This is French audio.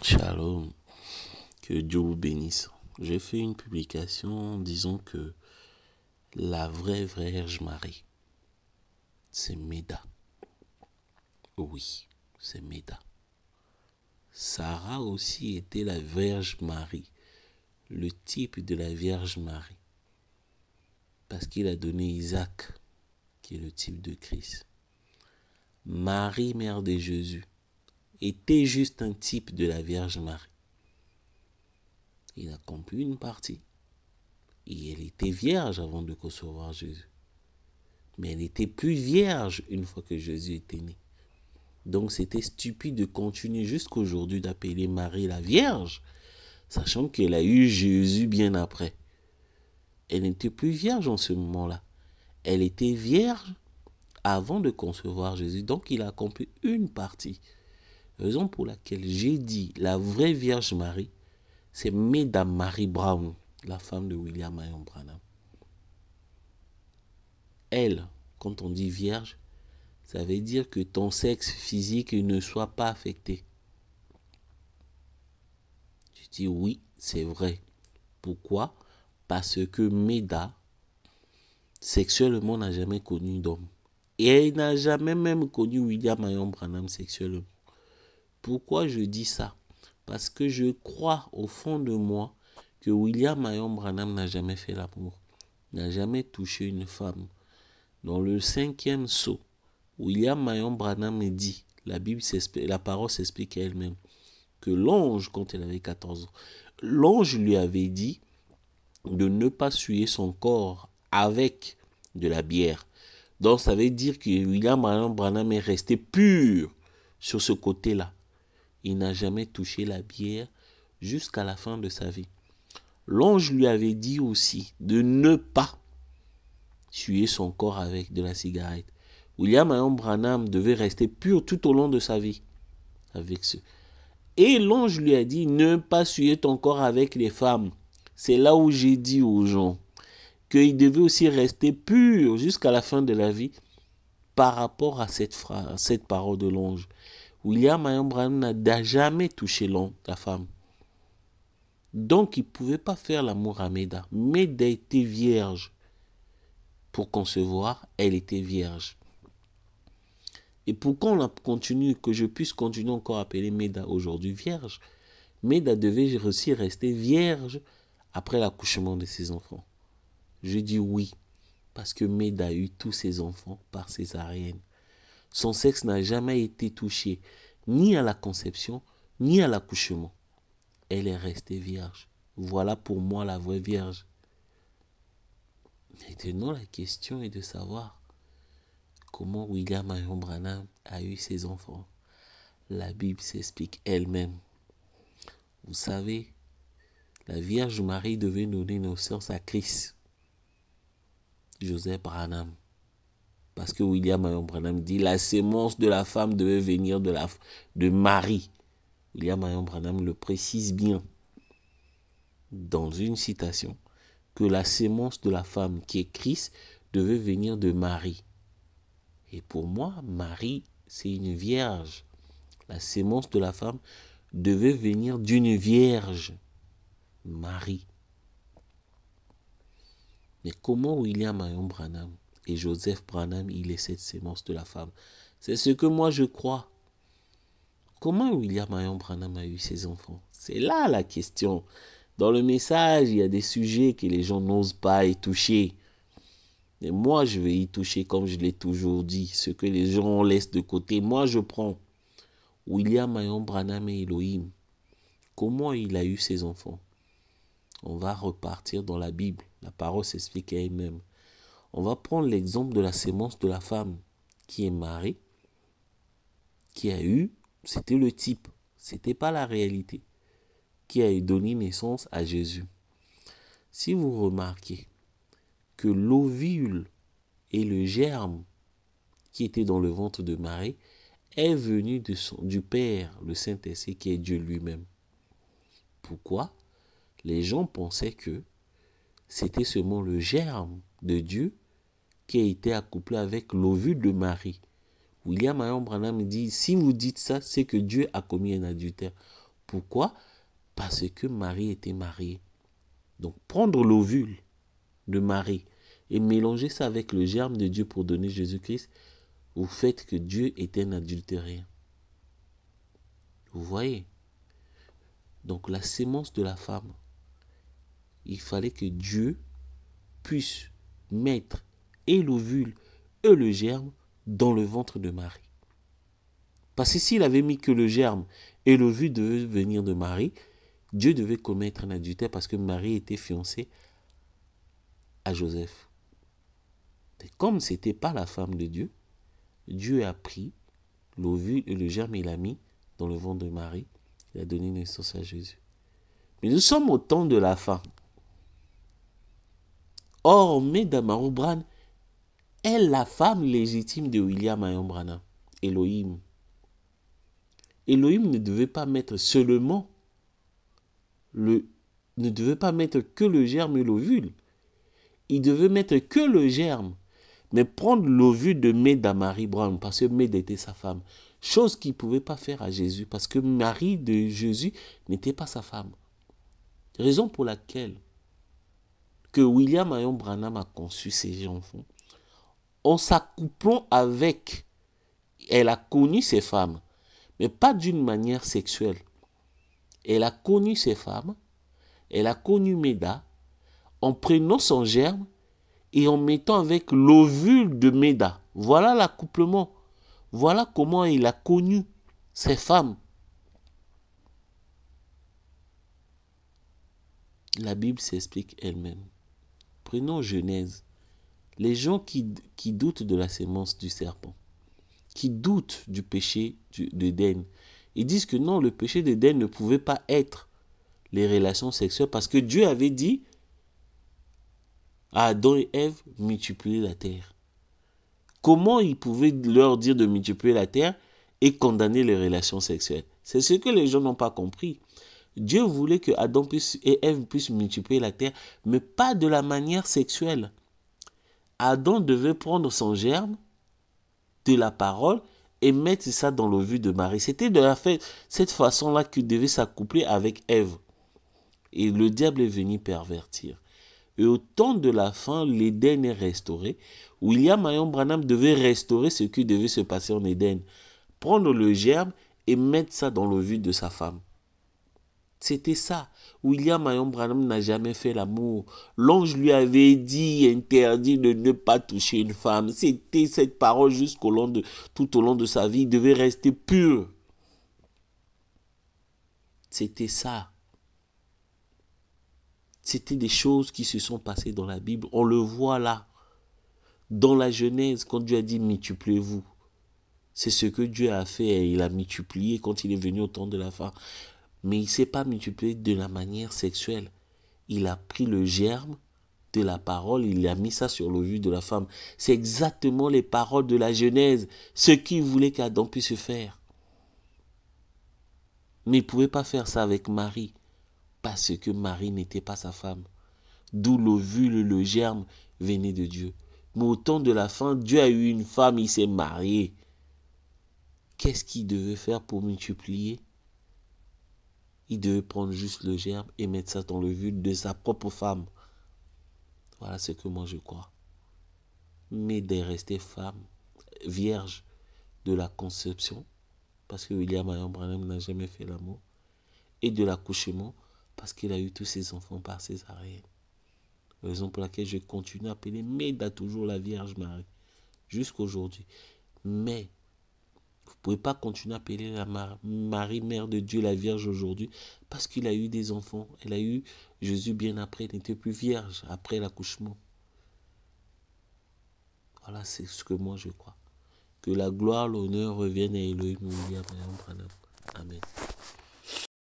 Shalom, que Dieu vous bénisse. J'ai fait une publication disant que la vraie Vierge Marie, c'est Méda. Oui, c'est Méda. Sarah aussi était la Vierge Marie, le type de la Vierge Marie, parce qu'il a donné Isaac, qui est le type de Christ. Marie, mère de Jésus, était juste un type de la Vierge Marie. Il a accompli une partie. Et elle était vierge avant de concevoir Jésus. Mais elle n'était plus vierge une fois que Jésus était né. Donc c'était stupide de continuer jusqu'à aujourd'hui d'appeler Marie la Vierge, sachant qu'elle a eu Jésus bien après. Elle n'était plus vierge en ce moment-là. Elle était vierge avant de concevoir Jésus. Donc il a accompli une partie. Raison pour laquelle j'ai dit la vraie Vierge Marie, c'est Mesdames Mary Brown, la femme de William Marion Branham. Elle, quand on dit vierge, ça veut dire que ton sexe physique ne soit pas affecté. Je dis oui, c'est vrai. Pourquoi? Parce que Méda, sexuellement, n'a jamais connu d'homme. Et elle n'a jamais même connu William Marion Branham sexuellement. Pourquoi je dis ça? Parce que je crois au fond de moi que William Marion Branham n'a jamais fait l'amour, n'a jamais touché une femme. Dans le 5e sceau, William Marion Branham dit, la parole s'explique elle-même, que l'ange, quand elle avait 14 ans, l'ange lui avait dit de ne pas souiller son corps avec de la bière. Donc ça veut dire que William Marion Branham est resté pur sur ce côté-là. Il n'a jamais touché la bière jusqu'à la fin de sa vie. L'ange lui avait dit aussi de ne pas souiller son corps avec de la cigarette. William Marion Branham devait rester pur tout au long de sa vie. Et l'ange lui a dit, ne pas souiller ton corps avec les femmes. C'est là où j'ai dit aux gens qu'il devait aussi rester pur jusqu'à la fin de la vie par rapport à cette parole de l'ange. William Marion Branham n'a jamais touché la femme. Donc il ne pouvait pas faire l'amour à Méda. Méda était vierge. Pour concevoir, elle était vierge. Et pourquoi on continue, que je puisse continuer encore à appeler Méda aujourd'hui vierge? Méda devait aussi rester vierge après l'accouchement de ses enfants. Je dis oui, parce que Méda a eu tous ses enfants par césarienne. Son sexe n'a jamais été touché, ni à la conception, ni à l'accouchement. Elle est restée vierge. Voilà pour moi la vraie vierge. Maintenant, la question est de savoir comment William Marion Branham a eu ses enfants. La Bible s'explique elle-même. Vous savez, la Vierge Marie devait donner naissance à Christ, Joseph Branham. Parce que William Marion Branham dit la sémence de la femme devait venir de Marie. William Marion Branham le précise bien dans une citation que la sémence de la femme qui est Christ devait venir de Marie. Et pour moi, Marie, c'est une vierge. La sémence de la femme devait venir d'une vierge, Marie. Mais comment William Marion Branham et Joseph Branham, il est cette sémence de la femme? C'est ce que moi je crois. Comment William Marion Branham a eu ses enfants? C'est là la question. Dans le message, il y a des sujets que les gens n'osent pas y toucher. Et moi, je vais y toucher comme je l'ai toujours dit. Ce que les gens laissent de côté, moi je prends. William Marion Branham et Elohim. Comment il a eu ses enfants? On va repartir dans la Bible. La parole s'explique à elle-même. On va prendre l'exemple de la sémence de la femme qui est Marie, qui a eu, c'était le type, c'était pas la réalité, qui a donné naissance à Jésus. Si vous remarquez que l'ovule et le germe qui était dans le ventre de Marie est venu du Père, le Saint-Esprit, qui est Dieu lui-même. Pourquoi? Les gens pensaient que c'était seulement le germe de Dieu qui a été accouplé avec l'ovule de Marie. William Marion Branham dit, si vous dites ça, c'est que Dieu a commis un adultère. Pourquoi? Parce que Marie était mariée. Donc prendre l'ovule de Marie et mélanger ça avec le germe de Dieu pour donner Jésus-Christ, vous faites que Dieu est un adultérien. Vous voyez? Donc la sémence de la femme, il fallait que Dieu puisse mettre et l'ovule et le germe dans le ventre de Marie. Parce que s'il avait mis que le germe et l'ovule devaient venir de Marie, Dieu devait commettre un adultère parce que Marie était fiancée à Joseph. Et comme ce n'était pas la femme de Dieu, Dieu a pris l'ovule et le germe et l'a mis dans le ventre de Marie. Il a donné naissance à Jésus. Mais nous sommes au temps de la fin. Or, Meda Maroubran est la femme légitime de William Marion Branham, Elohim. Elohim ne devait pas mettre seulement ne devait pas mettre que le germe et l'ovule. Il devait mettre que le germe, mais prendre l'ovule de Meda Marie Brown, parce que Meda était sa femme. Chose qu'il ne pouvait pas faire à Jésus, parce que Marie de Jésus n'était pas sa femme. Raison pour laquelle que William Marion Branham a conçu ses enfants, en s'accouplant avec, elle a connu ses femmes, mais pas d'une manière sexuelle. Elle a connu ses femmes, elle a connu Meda, en prenant son germe et en mettant avec l'ovule de Meda. Voilà l'accouplement. Voilà comment il a connu ses femmes. La Bible s'explique elle-même. Prenons Genèse. Les gens qui doutent de la sémence du serpent, qui doutent du péché d'Éden, ils disent que non, le péché d'Éden ne pouvait pas être les relations sexuelles parce que Dieu avait dit à Adam et Ève, multiplier la terre. Comment il pouvait leur dire de multiplier la terre et condamner les relations sexuelles? C'est ce que les gens n'ont pas compris. Dieu voulait que Adam et Ève puissent multiplier la terre, mais pas de la manière sexuelle. Adam devait prendre son germe de la parole et mettre ça dans l'ovule de Marie. C'était de cette façon-là qu'il devait s'accoupler avec Ève. Et le diable est venu pervertir. Et au temps de la fin, l'Éden est restauré. William Marion Branham devait restaurer ce qui devait se passer en Éden. Prendre le germe et mettre ça dans l'ovule de sa femme. C'était ça. William Marion Branham n'a jamais fait l'amour. L'ange lui avait dit, interdit de ne pas toucher une femme. C'était cette parole tout au long de sa vie. Il devait rester pur. C'était ça. C'était des choses qui se sont passées dans la Bible. On le voit là. Dans la Genèse, quand Dieu a dit multipliez-vous. C'est ce que Dieu a fait et il a multiplié quand il est venu au temps de la fin. Mais il ne s'est pas multiplié de la manière sexuelle. Il a pris le germe de la parole, il a mis ça sur l'ovule de la femme. C'est exactement les paroles de la Genèse, ce qu'il voulait qu'Adam puisse faire. Mais il ne pouvait pas faire ça avec Marie, parce que Marie n'était pas sa femme. D'où l'ovule, le germe venait de Dieu. Mais au temps de la fin, Dieu a eu une femme, il s'est marié. Qu'est-ce qu'il devait faire pour multiplier? Il devait prendre juste le germe et mettre ça dans l'ovule de sa propre femme. Voilà ce que moi je crois. Mais de rester femme, vierge de la conception, parce que William Marion Branham n'a jamais fait l'amour, et de l'accouchement, parce qu'il a eu tous ses enfants par césarienne. Raison pour laquelle je continue à appeler Meda toujours la Vierge Marie, jusqu'aujourd'hui. Mais vous ne pouvez pas continuer à appeler la Marie, Mère de Dieu, la Vierge aujourd'hui, parce qu'il a eu des enfants. Elle a eu Jésus bien après, elle n'était plus vierge après l'accouchement. Voilà, c'est ce que moi je crois. Que la gloire, l'honneur reviennent à Elohim William Marion Branham. Amen.